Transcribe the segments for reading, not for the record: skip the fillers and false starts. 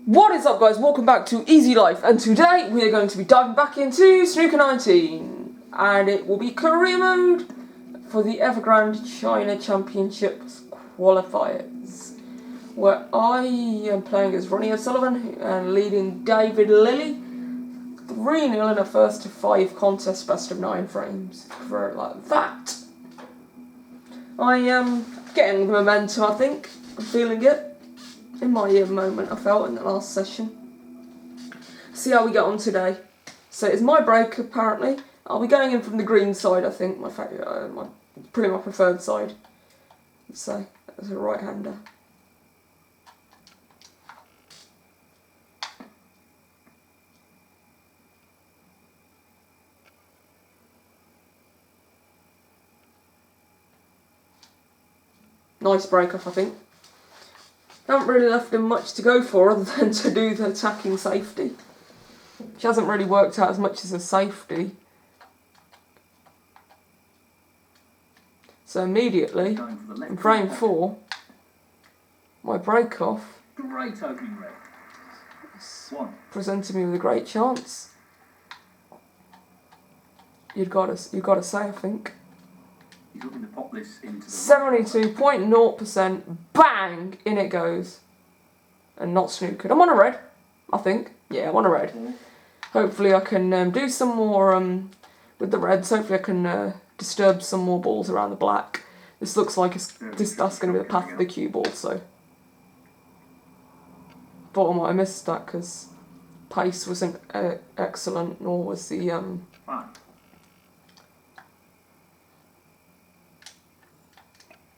What is up, guys? Welcome back to Easy Life, and today we are going to be diving back into Snooker 19, and it will be career mode for the Evergrande China Championship Qualifiers, where I am playing as Ronnie O'Sullivan and leading David Lilley 3-0 in a first to 5 contest best of 9 frames. For it like that. I am getting the momentum, I think. I'm feeling it. In my moment I felt in the last session. See how we get on today. So it's my break apparently. I'll be going in from the green side, I think. Pretty my preferred side. Let's say as a right hander. Nice break off, I think. Haven't really left him much to go for other than to do the attacking safety, which hasn't really worked out as much as a safety. So immediately, in frame 4, my break off great opening red. presented me with a great chance. You've got to say, I think. He's looking to pop this into the 72.0%, bang, in it goes. And not snookered. I'm on a red, I think. Yeah, I'm on a red. Hopefully I can do some more with the reds. Hopefully I can disturb some more balls around the black. This looks like that's going to be the path of the cue ball, so. Thought I might have missed that because pace wasn't excellent, nor was the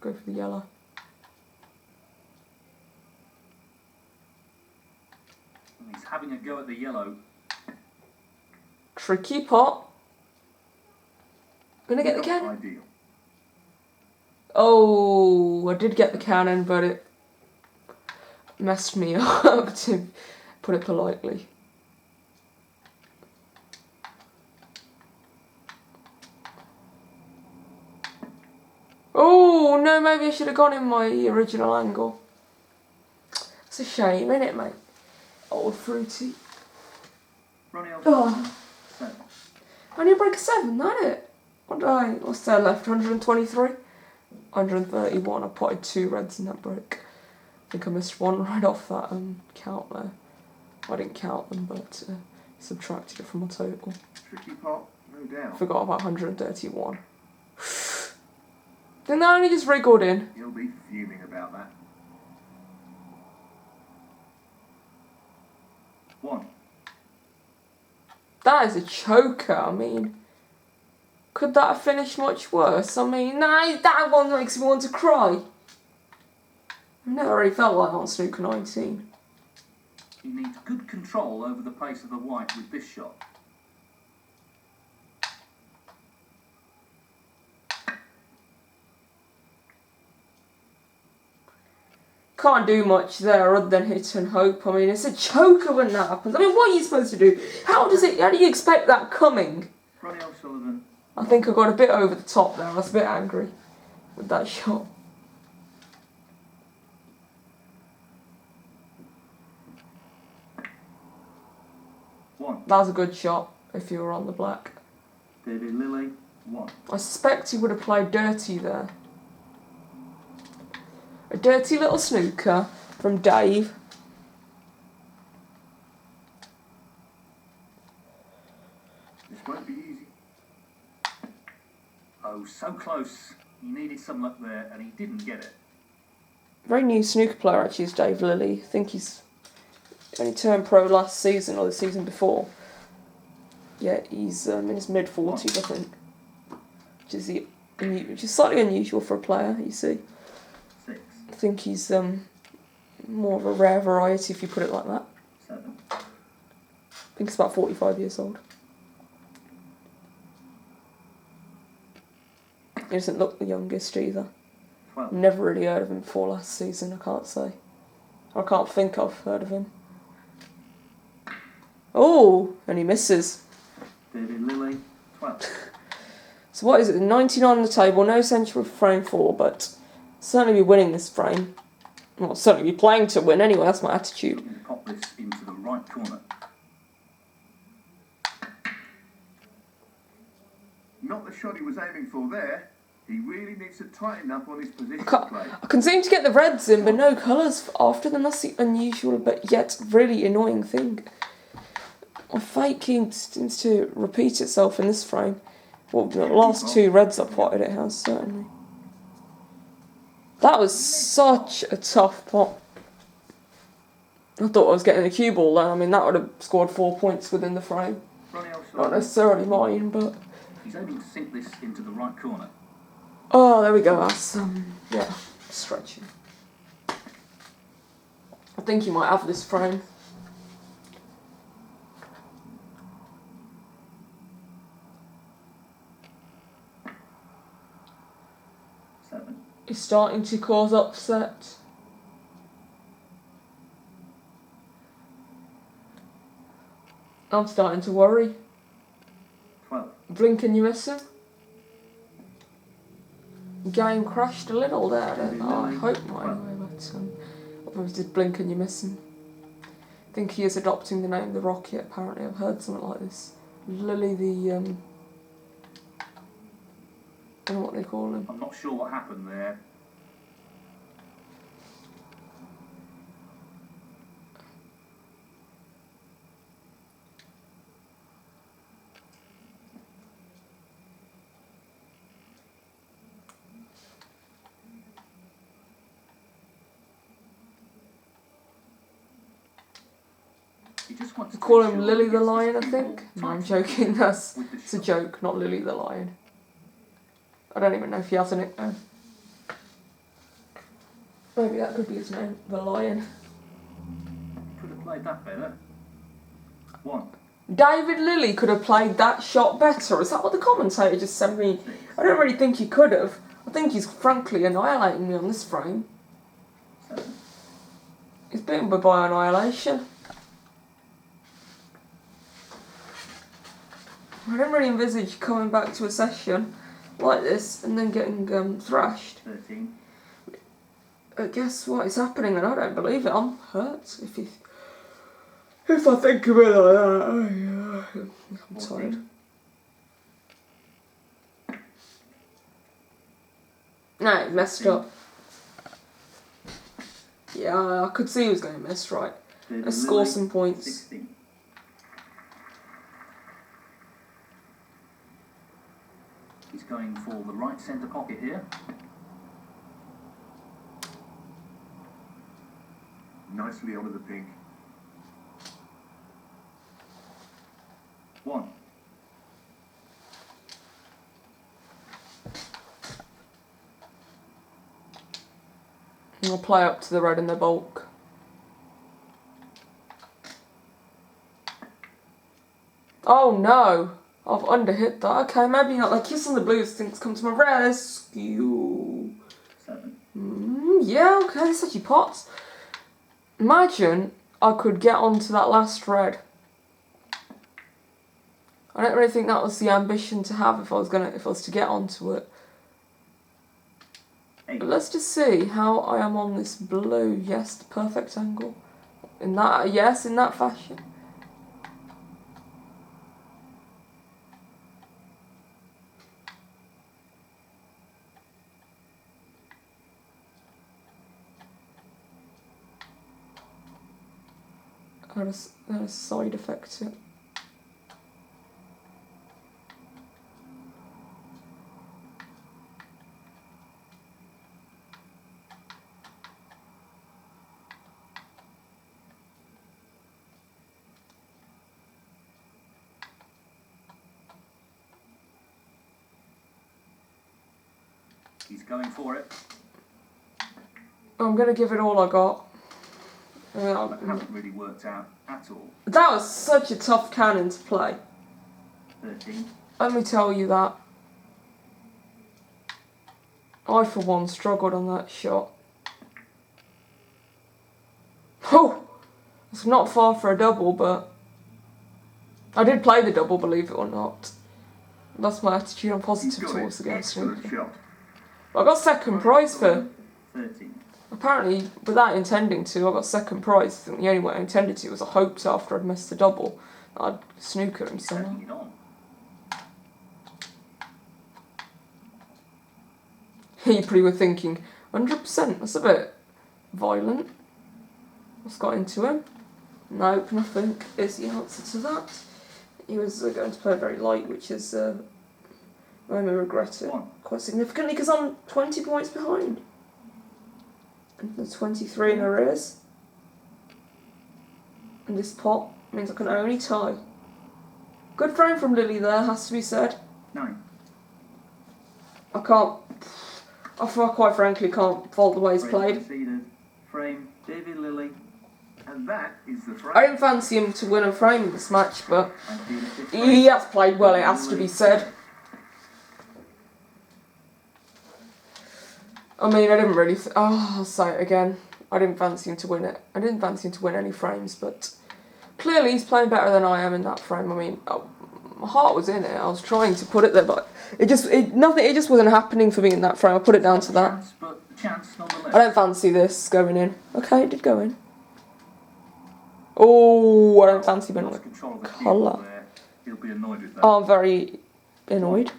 go for the yellow. He's having a go at the yellow. Tricky pot. Gonna get the cannon. Ideal. Oh, I did get the cannon, but it messed me up, to put it politely. Oh, no, maybe I should have gone in my original angle. It's a shame, isn't it, mate? Old fruity. Ronnie O'Sullivan. Oh. Only a break of 7, that it? What's there left? 123? 131. I potted 2 reds in that break. I think I missed one right off that count there. I didn't count them, but subtracted it from my total. Tricky pot, no doubt. Forgot about 131. Didn't that only just wriggled in? You'll be fuming about that. 1. That is a choker, I mean. Could that have finished much worse? I mean, nah, that one makes me want to cry. I've never really felt like that on Snooker 19. He needs good control over the pace of the white with this shot. Can't do much there other than hit and hope. I mean, it's a choker when that happens. I mean, what are you supposed to do? How do you expect that coming? Ronnie O'Sullivan. I think I got a bit over the top there. I was a bit angry with that shot. That was a good shot if you were on the black. David Lilley. 1. I suspect he would have played dirty there. A dirty little snooker from Dave. This won't be easy. Oh, so close. He needed some luck there and he didn't get it. Very new snooker player actually is Dave Lilley. I think he's only turned pro last season or the season before. Yeah, he's in his mid-40s, I think. Which is slightly unusual for a player, you see. 6. I think he's more of a rare variety if you put it like that. 7. I think he's about 45 years old. He doesn't look the youngest either. 12. Never really heard of him before last season, I can't say. I can't think I've heard of him. Oh, and he misses. David Lilley. 12. So what is it? 99 on the table, no essential for frame 4, but certainly be winning this frame. Well, certainly be playing to win anyway, that's my attitude. this into the right corner. Not the shot he was aiming for there. He really needs to tighten up on his position play. I can seem to get the reds in, but no colours after them. That's the unusual but yet really annoying thing. My faking seems to repeat itself in this frame. Well, the last two reds I've potted it has, certainly. That was such a tough pot. I thought I was getting a cue ball then. I mean, that would have scored 4 points within the frame. Ronnie O'Sullivan. Not necessarily mine, but... He's aiming to sink this into the right corner. Oh, there we go. That's, yeah, stretching. I think you might have this frame. He's starting to cause upset. I'm starting to worry. 12. Blink and you miss him. Game crashed a little there. I hope not anyway, but I probably did blink and you miss him. I think he is adopting the name The Rocket, apparently. I've heard something like this. Lilley the, I don't know what they call him. I'm not sure what happened there. He just wants to Call him ensure Lily he the gets Lion, I this think. cue No, I'm ball joking. That's with the it's a shot. joke, not Lily the Lion. I don't even know if he has a nickname. Maybe that could be his name, the Lion. Could have played that better. 1. David Lilley could have played that shot better. Is that what the commentator just sent me? I don't really think he could have. I think he's frankly annihilating me on this frame. 7. He's beaten by annihilation. I don't really envisage coming back to a session like this and then getting thrashed. 13. Guess what is happening, and I don't believe it. I'm hurt if I think of it like that. I'm tired. 14. No, he messed up. Yeah, I could see he was going to miss, right. David Let's score Lilley, some points. 16. He's going for the right centre pocket here. Nicely onto the pink. 1. I'll play up to the red in the bulk. Oh no! I've underhit that. Okay, maybe not. Like Kiss on the Blues things come to my rescue. 7. Yeah, okay, this actually pots. Imagine I could get onto that last red. I don't really think that was the ambition to have if I was to get onto it. 8. But let's just see how I am on this blue. Yes, the perfect angle. In that fashion. That a side effect to it. He's going for it. I'm going to give it all I got. That hasn't really worked out at all. That was such a tough cannon to play. 13. Let me tell you that. I, for one, struggled on that shot. Oh! It's not far for a double, but... I did play the double, believe it or not. That's my attitude. I'm positive towards the game. Excellent shot. I got second prize for... 13. Apparently, without intending to, I got second prize. I think the only way I intended to was I hoped after I'd missed the double, I'd snooker him somehow. Taking it on. You probably were thinking, 100%, that's a bit violent. What's got into him? Nope, nothing is the answer to that. He was going to play very light, which is, made me regret it quite significantly, because I'm 20 points behind. And there's 23 in arrears. And this pot means I can only tie. Good frame from Lilley there, has to be said. 9. I quite frankly can't fault the way he's played. Conceded. Frame, David Lilley. And that is the frame. I didn't fancy him to win a frame in this match, but he has played well, it has to be said. I mean, I didn't really... I'll say it again. I didn't fancy him to win it. I didn't fancy him to win any frames, but clearly he's playing better than I am in that frame. I mean, my heart was in it. I was trying to put it there, but it just wasn't happening for me in that frame. I put it down to that. I don't fancy this going in. Okay, it did go in. Oh, I don't fancy being on the colour. He'll be annoyed with that. Oh, I'm very annoyed.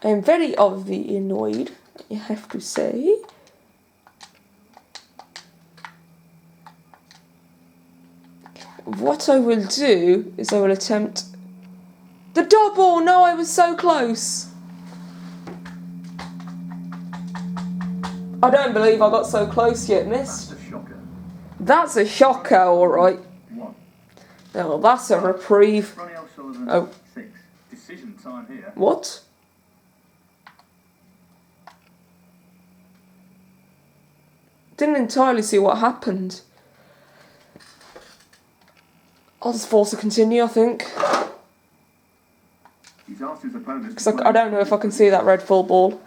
I'm very obviously annoyed, you have to say. What I will do is I will attempt the double! No, I was so close! I don't believe I got so close yet, missed. That's a shocker. That's a shocker, alright. 1. Oh, that's a reprieve. Ronnie O'Sullivan. Oh. 6. Decision time here. What? Didn't entirely see what happened. I'll just force a continue, I think. He's asked his opponent. Because I don't know if I can see that red full ball.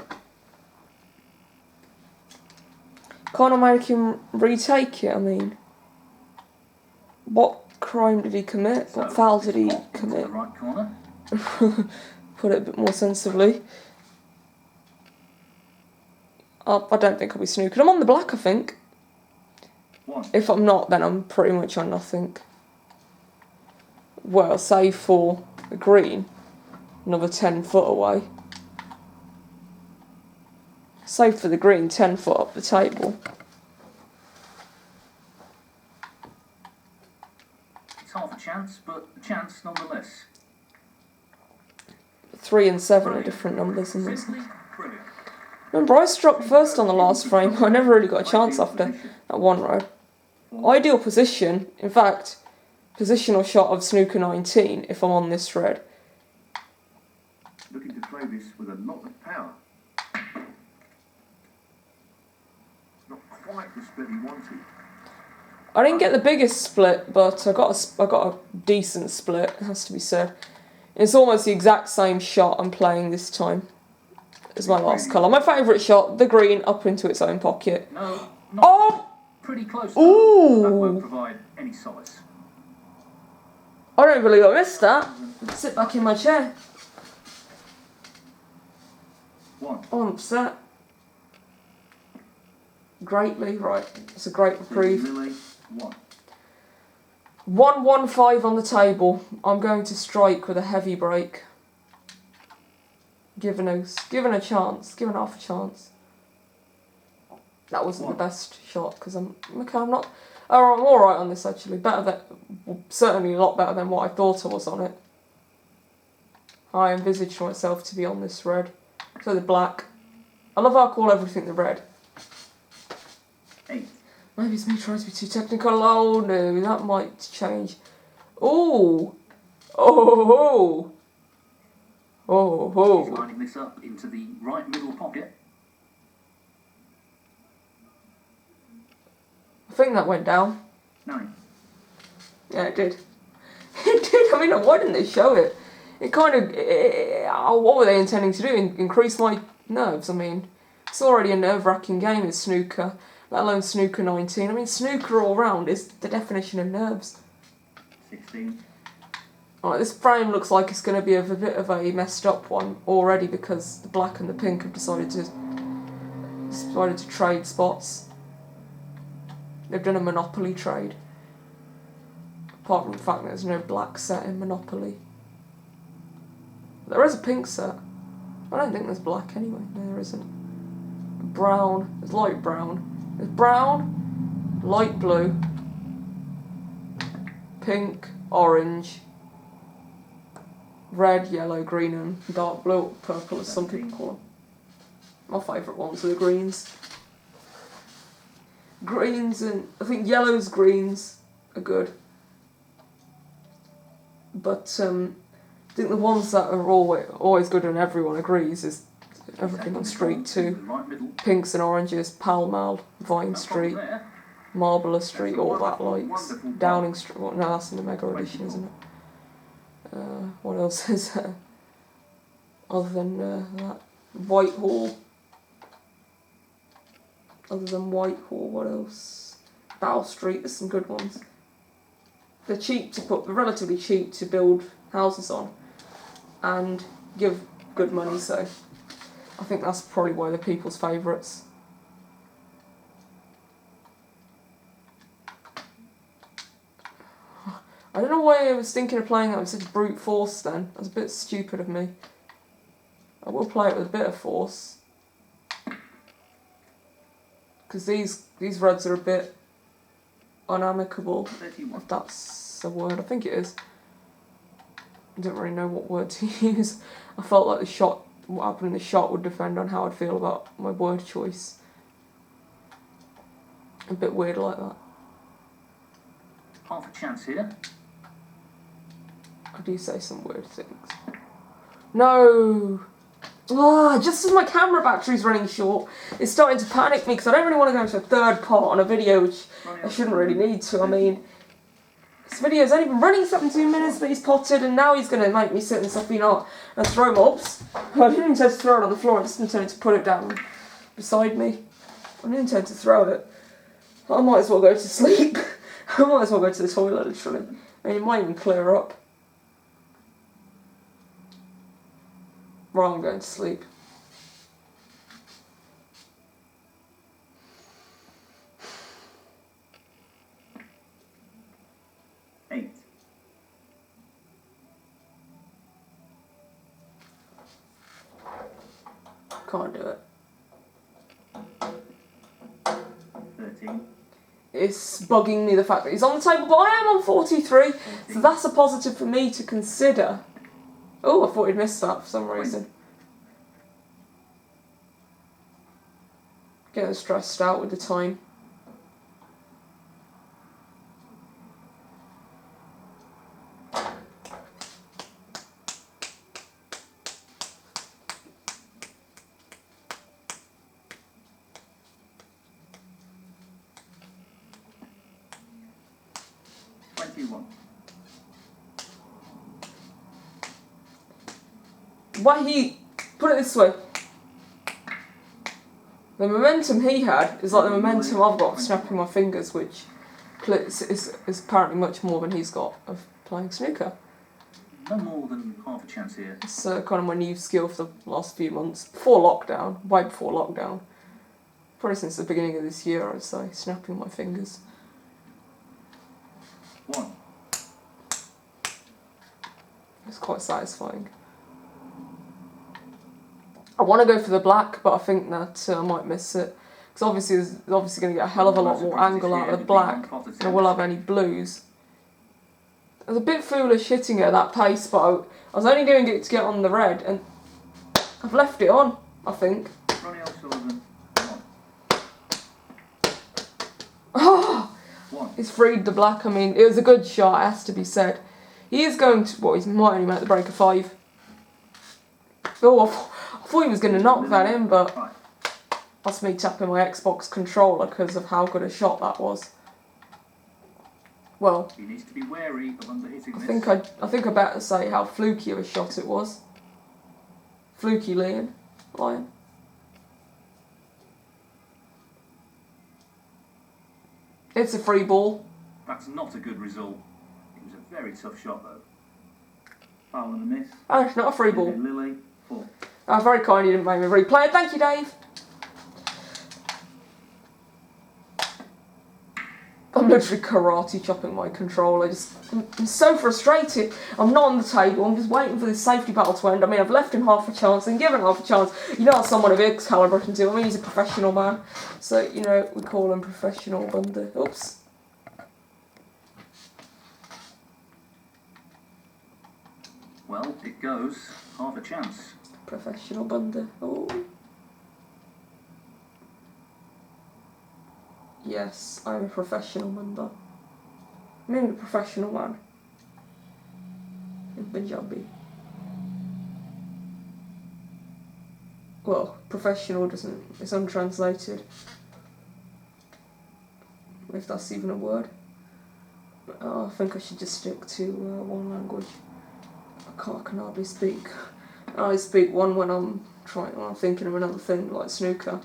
Can't I make him retake it, I mean? What crime did he commit? What foul did he commit? Right corner. Put it a bit more sensibly. I don't think I'll be snookered. I'm on the black, I think. 1. If I'm not, then I'm pretty much on nothing. Well, save for the green. Another 10 foot away. Save for the green, 10 foot up the table. It's half a chance, but a chance nonetheless. 3 and 7 are different numbers in this. Simply brilliant. Remember, I struck first on the last frame. I never really got a chance after that one row. Ideal position, in fact, positional shot of snooker 19 if I'm on this red. Looking to play this with a lot of power. Not quite the split he wanted. I didn't get the biggest split, but I got a decent split, it has to be said. It's almost the exact same shot I'm playing this time as my last colour. My favourite shot, the green, up into its own pocket. No, not Oh! pretty close. Ooh! That won't provide any solace. I don't believe I missed that. Sit back in my chair. 1. I'm upset. Greatly, right. It's a great reprieve. Lilley, 1. 1-1-5 on the table. I'm going to strike with a heavy break. Given a chance. Given half a chance. That wasn't the best shot because I'm not. Oh, I'm all right on this actually. Certainly a lot better than what I thought I was on it. I envisaged myself to be on this red. So the black. I love how I call everything the red. 8. Maybe it's me trying to be too technical. Oh no, that might change. Oh! Oh! Oh! He's lining this up into the right middle pocket. I think that went down. 9. Yeah, it did. It did. I mean, why didn't they show it? It kind of... what were they intending to do? Increase my nerves? I mean, it's already a nerve-wracking game in snooker, let alone snooker 19. I mean, snooker all round is the definition of nerves. 16. Alright, this frame looks like it's going to be a bit of a messed up one already because the black and the pink have decided to trade spots. They've done a Monopoly trade. Apart from the fact that there's no black set in Monopoly. There is a pink set. I don't think there's black anyway. No, there isn't. Brown. There's light brown. There's brown, light blue, pink, orange, red, yellow, green and dark blue, or purple as some people call them. My favourite ones are the greens. Greens and, I think yellows, greens are good. But I think the ones that are always good and everyone agrees is everything on Street 2. Pinks and oranges, Pall Mall, Vine Street, Marbler Street, all that lights. Downing Street, well, no, that's in the Mega Edition, isn't it? What else is there? Other than that. Whitehall. Other than Whitehall, what else? Bow Street, there's some good ones. They're relatively cheap to build houses on and give good money, so I think that's probably why they're people's favourites. I don't know why I was thinking of playing that with such brute force then. That's a bit stupid of me. I will play it with a bit of force. Because these reds are a bit unamicable, if that's a word. I think it is. I don't really know what word to use. I felt like what happened in the shot would depend on how I'd feel about my word choice. A bit weird like that. Half a chance here. I do say some weird things. No! Just as my camera battery's running short, it's starting to panic me because I don't really want to go into a third part on a video, which I shouldn't really need to. I mean, this video's only been running 17 minutes, but he's potted, and now he's going to make me sit in something and throw mobs. I didn't intend to throw it on the floor, I just intended to put it down beside me. I didn't intend to throw it. I might as well go to sleep. I might as well go to the toilet, literally. I mean, it might even clear up. Right, I'm going to sleep. Eight. Can't do it. 13. It's bugging me the fact that he's on the table, but I am on 43, so that's a positive for me to consider. Oh, I thought he'd missed that for some reason. Getting stressed out with the time. Why he put it this way. The momentum he had is like the momentum I've got of snapping my fingers, which is apparently much more than he's got of playing snooker. No more than half a chance here. It's kind of my new skill for the last few months. Before lockdown, way before lockdown. Probably since the beginning of this year, I'd say, snapping my fingers. 1. It's quite satisfying. I want to go for the black, but I think that I might miss it. Because obviously there's obviously going to get a hell of a lot more angle out of the black than I will have any blues. I was a bit foolish hitting it at that pace, but I was only doing it to get on the red, and I've left it on, I think. Ronnie O'Sullivan. 1. Oh! He's freed the black. I mean, it was a good shot, it has to be said. He is going to... Well, he might only make the break of 5. Oh, I thought he was going to knock that in, but that's me tapping my Xbox controller because of how good a shot that was. Well, he needs to be wary of underhitting this. I think I better say how fluky of a shot it was. Fluky Lion. It's a free ball. That's not a good result. It was a very tough shot, though. Foul and a miss. Oh, it's not a free ball. David Lilley, 4. Oh, very kind, you didn't make me replay it. Thank you, Dave. I'm literally karate chopping my controller. I'm so frustrated. I'm not on the table. I'm just waiting for this safety battle to end. I mean, I've left him half a chance and given half a chance. You know what someone of his calibre can do. I mean, he's a professional man. So, you know, we call him Professional Bunder. Oops. Well, it goes. Half a chance. Professional Bunder. Oh. Yes, I'm a professional Bunder. I'm a professional man. In Punjabi. Well, professional doesn't, it's untranslated. If that's even a word. I think I should just stick to one language. I can hardly speak. I speak one when I'm thinking of another thing, like snooker.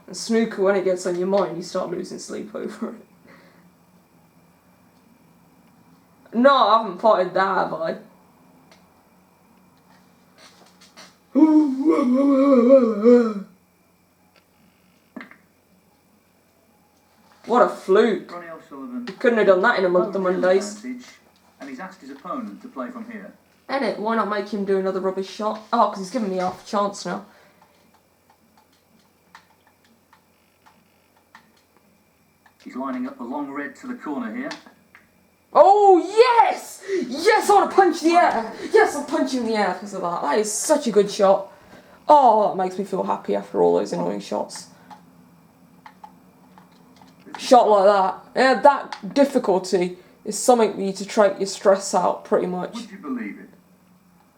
And snooker, when it gets on your mind, you start losing sleep over it. No, I haven't potted that, have I? What a fluke. Ronnie O'Sullivan. He couldn't have done that in a month of Mondays. And he's asked his opponent to play from here. Innit? Why not make him do another rubbish shot? Oh, because he's given me half a chance now. He's lining up the long red to the corner here. Oh, yes! Yes, I want to punch the air. Yes, I'm punching the air because of that. That is such a good shot. Oh, that makes me feel happy after all those annoying shots. Shot like that. Yeah, that difficulty is something for you to take your stress out, pretty much. Would you believe it?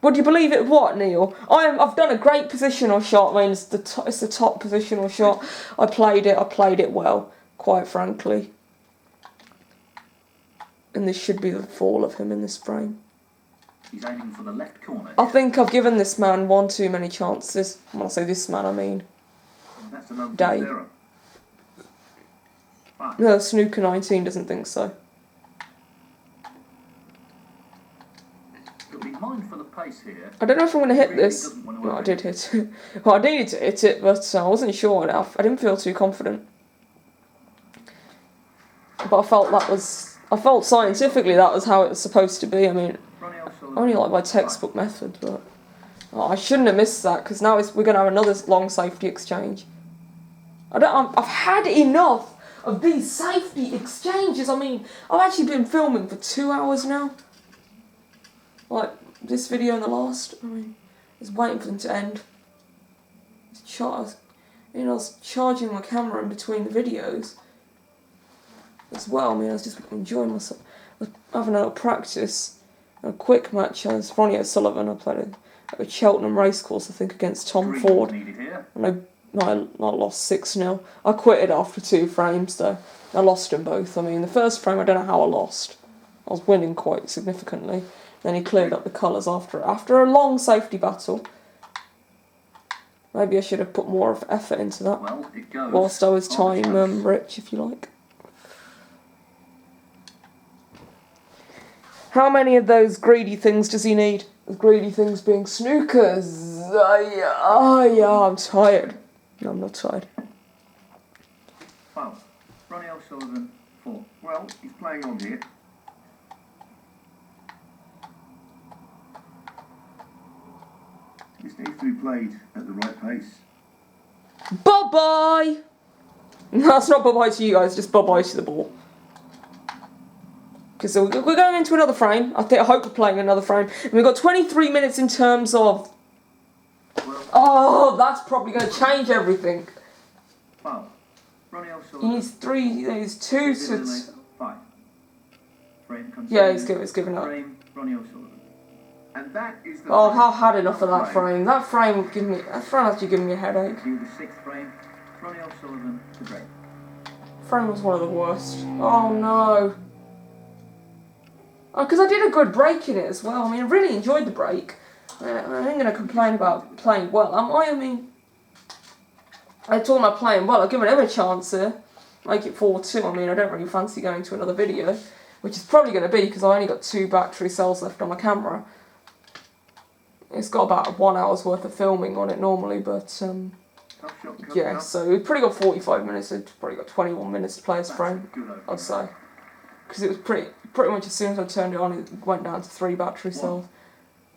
Would you believe it? What, Neil? I've done a great positional shot. I mean, it's the top positional shot. I played it well, quite frankly. And this should be the fall of him in this frame. He's aiming for the left corner. I think I've given this man one too many chances. When I say this man, I mean That's another Dave. error. No, Snooker 19 doesn't think so. He'll be mindful of pace here. I don't know if I'm going to hit Really this. doesn't want to Well, I work. did hit it. Well, I needed to hit it, but I wasn't sure enough. I didn't feel too confident. But I felt scientifically that was how it was supposed to be. I mean, Ronnie O'Sullivan. only like my textbook method, but I shouldn't have missed that because now we're going to have another long safety exchange. I've had enough of these safety exchanges. I mean, I've actually been filming for 2 hours now. Like this video and the last. I mean, I was waiting for them to end. I was charging my camera in between the videos as well. I mean, I was just enjoying myself. I was having a little practice. A quick match as Ronnie O'Sullivan. I played at a Cheltenham racecourse, I think, against Tom Green Ford. needed here. And I lost 6-0. I quitted after 2 frames though. I lost them both. I mean, the first frame I don't know how I lost. I was winning quite significantly. Then he cleared up the colours after a long safety battle. Maybe I should have put more of effort into that. Well, it goes. Whilst I was Half a time chance. rich, if you like. How many of those greedy things does he need? The greedy things being snookers. Yeah, I'm tired. No, I'm not tired. Foul. Ronnie O'Sullivan, 4. Well, he's playing on here. This needs to be played at the right pace. Bye-bye! That's not bye-bye to you guys, just bye-bye to the ball. Because we're going into another frame. I hope we're playing another frame. And we've got 23 minutes in terms of... Oh, that's probably going to change everything. Foul. Ronnie He O'Sullivan. needs 2 David to... Lilley, 5. Frame comes Yeah, in. it's given up. Frame, Ronnie O'Sullivan. And that is the Oh, I've had enough of that frame. That frame actually giving me a headache. Cue the 6th frame. Ronnie O'Sullivan to break. Frame was one of the worst. Oh no. Oh, because I did a good break in it as well. I mean, I really enjoyed the break. I ain't going to complain about playing well, am I? I mean, I talk about playing well. I've given him a chance here. Make it 4-2. I mean, I don't really fancy going to another video, which is probably going to be because I only got 2 battery cells left on my camera. It's got about 1 hour's worth of filming on it normally, but Tough shot coming yeah, up. so we've probably got 45 minutes, so it's probably got 21 minutes to play as That's frame, a good opening. I'd say. Because it was pretty much as soon as I turned it on, it went down to 3 battery cells.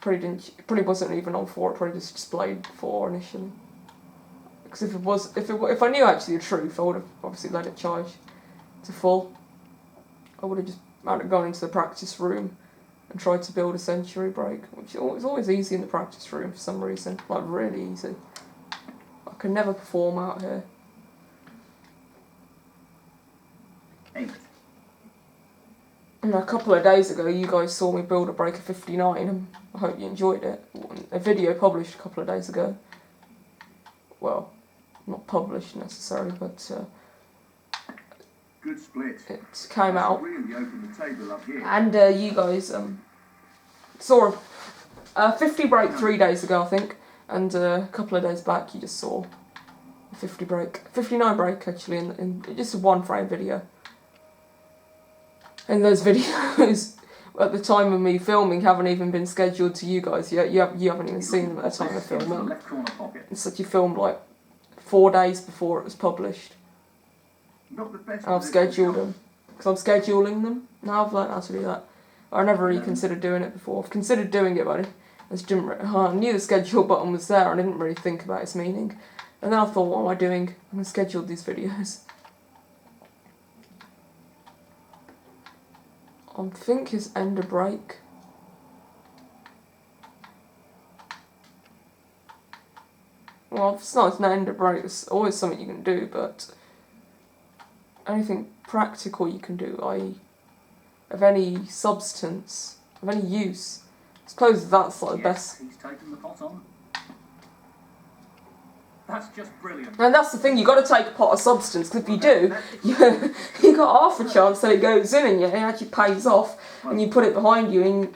Probably wasn't even on 4, it probably just displayed 4 initially. Because if I knew actually the truth, I would have obviously let it charge to full. I would have just gone into the practice room and tried to build a century break, which is always easy in the practice room for some reason, like really easy. I can never perform out here. 8. And a couple of days ago, you guys saw me build a break of 59, and I hope you enjoyed it. A video published a couple of days ago. Well, not published necessarily, but Good split. it came out. Really opened the table up here. And you guys saw a 50 break 3 days ago, I think, and a couple of days back you just saw a 59 break actually in just a 1 frame video. And those videos at the time of me filming haven't even been scheduled to you guys yet. You haven't even seen them at the time of Into the filming. left corner pocket. It's like you filmed like 4 days before it was published. Not the best. And I've scheduled them. Because I'm scheduling them. Now I've learned how to do that. I never really considered doing it before. I've considered doing it, but I knew the schedule button was there. I didn't really think about its meaning. And then I thought, what am I doing? I'm going to schedule these videos. I think it's end a break. Well, it's not an end a break. It's always something you can do, but anything practical you can do, i.e. of any substance, of any use. I suppose that's like the best. He's taken the pot on. That's just brilliant. And that's the thing, you got to take a pot of substance, because if you do, you got half a chance that it goes in and it actually pays off, and you put it behind you and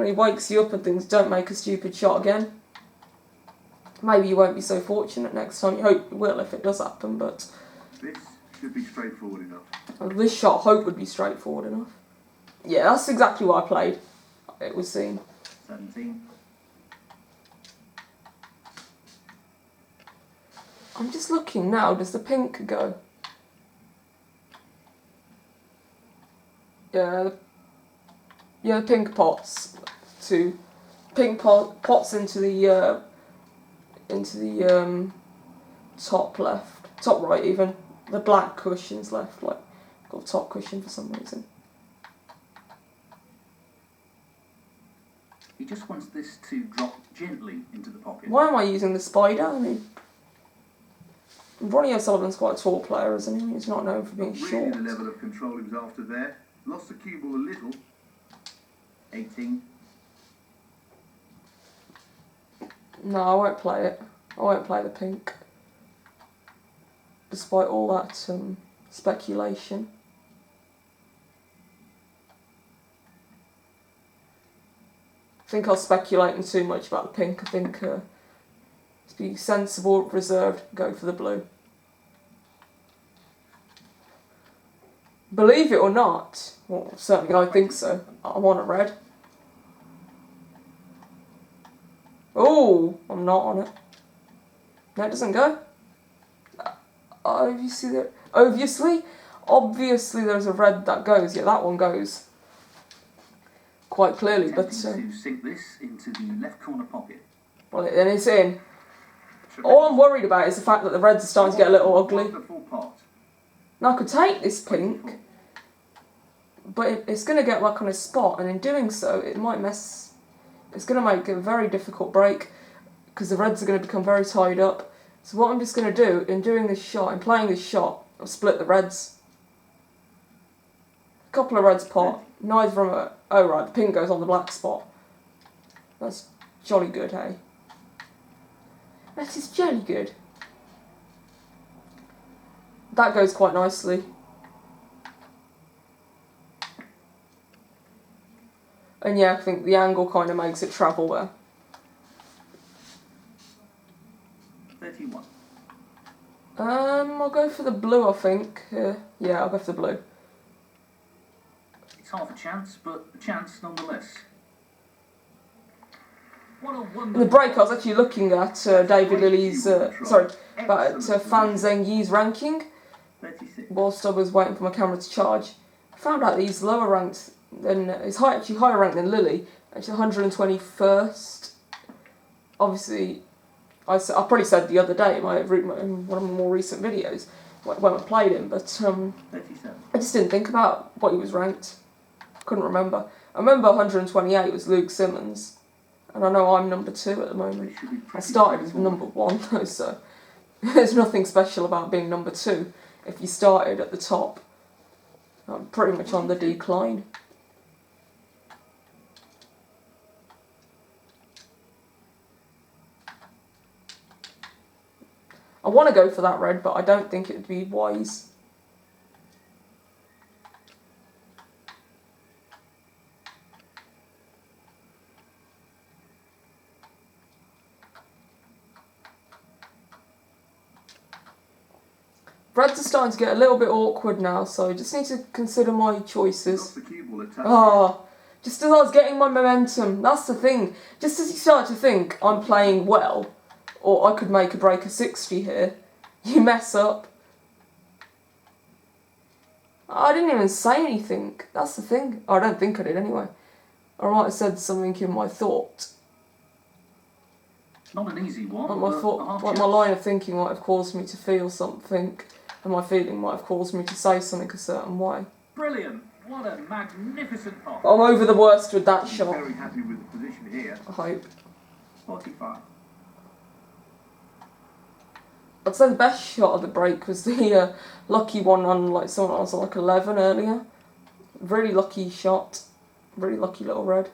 it wakes you up and things. Don't make a stupid shot again. Maybe you won't be so fortunate next time. You hope you will if it does happen, but This should be straightforward enough. this shot I hope would be straightforward enough. Yeah, that's exactly what I played. It was seen. 17. I'm just looking now, does the pink go? Yeah, the pink pots to pots into the top left, top right even. The black cushions left, like got a top cushion for some reason. He just wants this to drop gently into the pocket. Why am I using the spider? I mean, Ronnie O'Sullivan's quite a tall player, isn't he? He's not known for being Really short. the level of control he was after there. Lost the cue ball a little. 18. No, I won't play it. I won't play the pink. Despite all that speculation. I think I was speculating too much about the pink. I think to be sensible, reserved, go for the blue. Believe it or not, well, certainly I think so. I'm on a red. Oh, I'm not on it. No, it doesn't go. Obviously there's a red that goes. Yeah, that one goes. Quite clearly, but Attempting to sink this into the left corner pocket. well, then it's in. All I'm worried about is the fact that the reds are starting to get a little ugly. Wonderful pot. Now I could take this pink, but it's going to get like on a spot, and in doing so, it might mess. It's going to make a very difficult break because the reds are going to become very tied up. So what I'm just going to do in doing this shot, in playing this shot, I'll split the reds. A couple of reds pot. Neither of them are. Oh right, the pink goes on the black spot. That's jolly good, hey? That is jolly good. That goes quite nicely. And yeah, I think the angle kind of makes it travel there. 31. I'll go for the blue, I think. Yeah, I'll go for the blue. It's half a chance, but a chance nonetheless. In the break, I was actually looking at David Lilley's, Fan Zheng Yi's ranking, 36. whilst I was waiting for my camera to charge. I found out that he's lower ranked than, actually higher ranked than Lilley, actually 121st. Obviously, I probably said the other day in one of my more recent videos when I played him, but 37. I just didn't think about what he was ranked. Couldn't remember. I remember 128 was Luke Simmons, and I know I'm number 2 at the moment. I started as number 1 though, so there's nothing special about being number 2 if you started at the top. I'm pretty much on the decline. I want to go for that red, but I don't think it would be wise. Reds are starting to get a little bit awkward now, so I just need to consider my choices. Just as I was getting my momentum, that's the thing. Just as you start to think, I'm playing well, or I could make a break of 60 here, you mess up. I didn't even say anything, that's the thing. I don't think I did anyway. I might have said something in my thought. Not an easy one. Like my line of thinking might have caused me to feel something, and my feeling might have caused me to say something a certain way. Brilliant. What a magnificent pot. I'm over the worst with that shot. Very happy with the position here. I hope. 45. I'd say the best shot of the break was the lucky one on someone else on 11 earlier. Really lucky shot. Really lucky little red.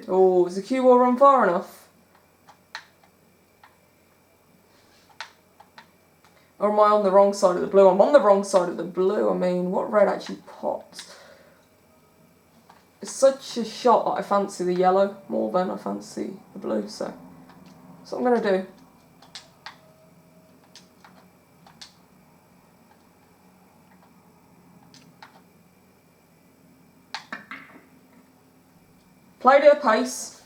Oh, is the cue ball run far enough? Or am I on the wrong side of the blue? I'm on the wrong side of the blue. I mean, what red actually pops? It's such a shot that I fancy the yellow more than I fancy the blue, so that's what I'm going to do. Played it at pace.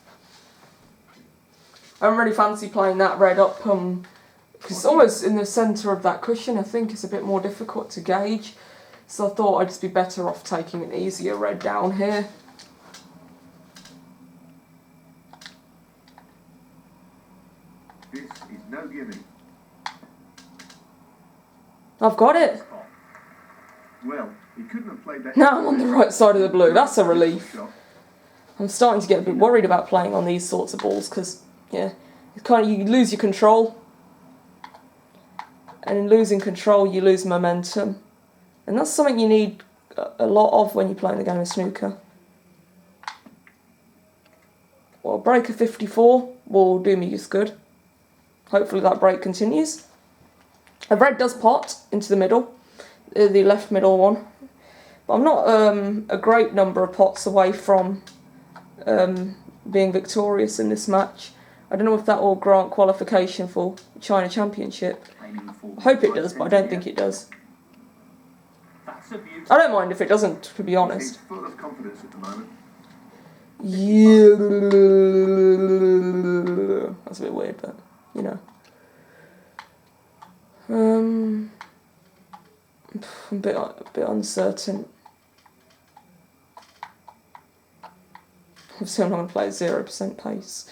I don't really fancy playing that red up, because it's almost in the centre of that cushion. I think it's a bit more difficult to gauge. So I thought I'd just be better off taking an easier red down here. This is no gimme. I've got it. Well, he couldn't have played that. Now I'm on the right side of the blue. That's a relief. I'm starting to get a bit worried about playing on these sorts of balls because, yeah, it's kind of, you lose your control. And in losing control, you lose momentum. And that's something you need a lot of when you're playing the game of snooker. Well, break of 54 will do me just good. Hopefully that break continues. A red does pot into the middle, the left middle one. But I'm not a great number of pots away from being victorious in this match. I don't know if that will grant qualification for the China Championship. I hope it does, but I don't think it does. I don't mind if it doesn't, to be honest. He's full of confidence at the moment. Yeah, that's a bit weird, but you know. I'm a bit uncertain. Obviously, I'm not going to play at 0% pace.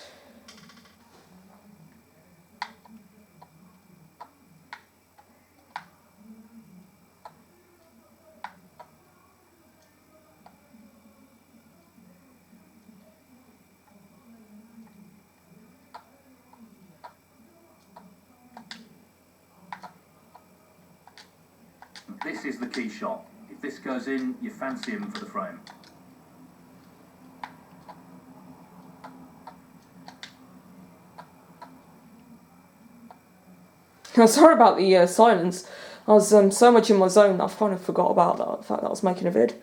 This is the key shot. If this goes in, you fancy him for the frame. Sorry about the silence. I was so much in my zone that I've kind of forgot about that, the fact that I was making a vid.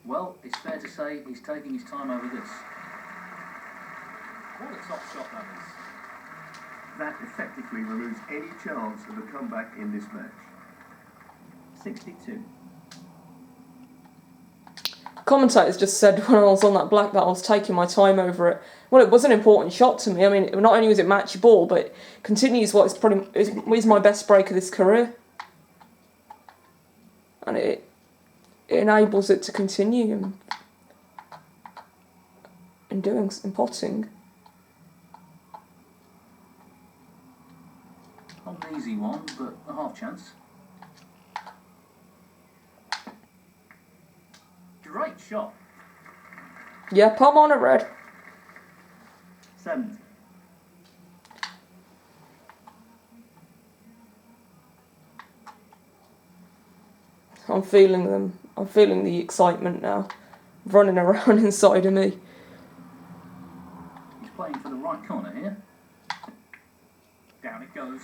Well, it's fair to say he's taking his time over this. What a top shot that is. That effectively removes any chance of a comeback in this match. 62. Commentators just said when I was on that black that I was taking my time over it. Well, it was an important shot to me. I mean, not only was it match ball, but it continues what is my best break of this career. And it enables it to continue in potting. Not an easy one, but a half chance. Great shot. Yep, I'm on a red. 70. I'm feeling them. I'm feeling the excitement now, running around inside of me. He's playing for the right corner here. Down it goes.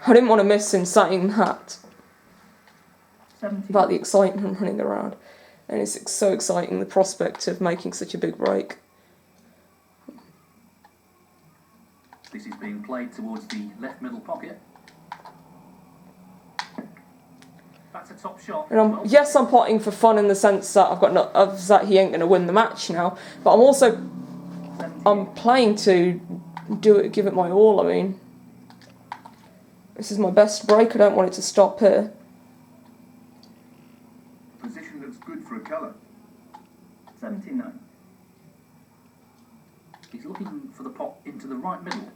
I didn't want to miss him saying that 70. about the excitement running around. And it's so exciting, the prospect of making such a big break. This is being played towards the left middle pocket. That's a top shot. And yes, I'm potting for fun in the sense that that he ain't going to win the match now. But I'm playing to give it my all. I mean, this is my best break. I don't want it to stop here. Position looks good for a colour. 79. He's looking for the pot into the right middle.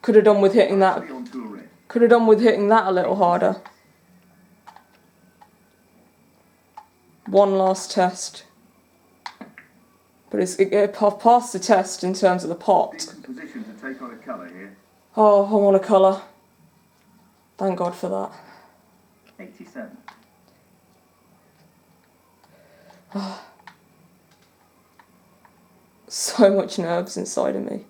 Could have done with hitting that. Could have done with hitting that a little harder. One last test. But I've passed the test in terms of the pot. Decent position to take on a colour here. Oh, I want a colour. Thank God for that. 87. So much nerves inside of me.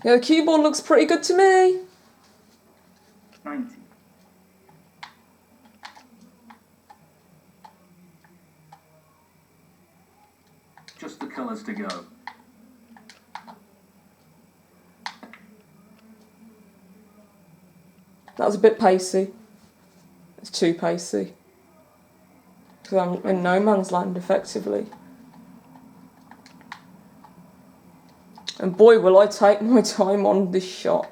Yeah, the keyboard looks pretty good to me. 90. Just the colours to go. That was a bit pacey. It's too pacey. Because I'm in no man's land, effectively. And boy, will I take my time on this shot.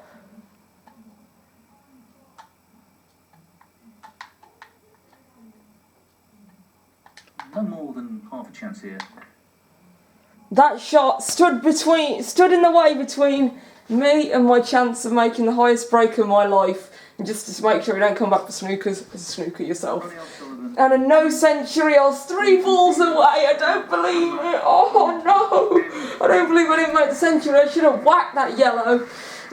No more than half a chance here. That shot stood in the way between me and my chance of making the highest break of my life. And just to make sure you don't come back for snookers, snooker yourself. Ronnie O'Sullivan. And a no century, I was 3 balls away, I don't believe it. Oh no, I don't believe I didn't make the century. I should have whacked that yellow.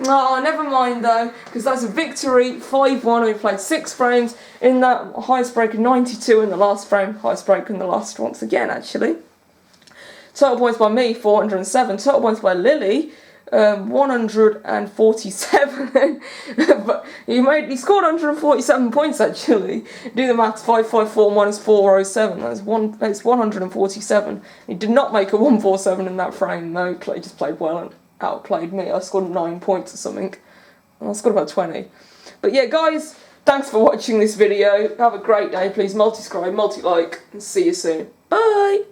Oh, never mind though, because that's a victory, 5-1. We played 6 frames in that highest break of 92 in the last frame, highest break in the last once again actually. Total points by me, 407. Total points by Lilley, 147. But he scored 147 points actually. Do the maths, 554 minus 407. That's 147. He did not make a 147 in that frame though. He just played well and outplayed me. I scored 9 points or something. I scored about 20. But yeah, guys, thanks for watching this video. Have a great day. Please multi-scribe, multi-like, and see you soon. Bye!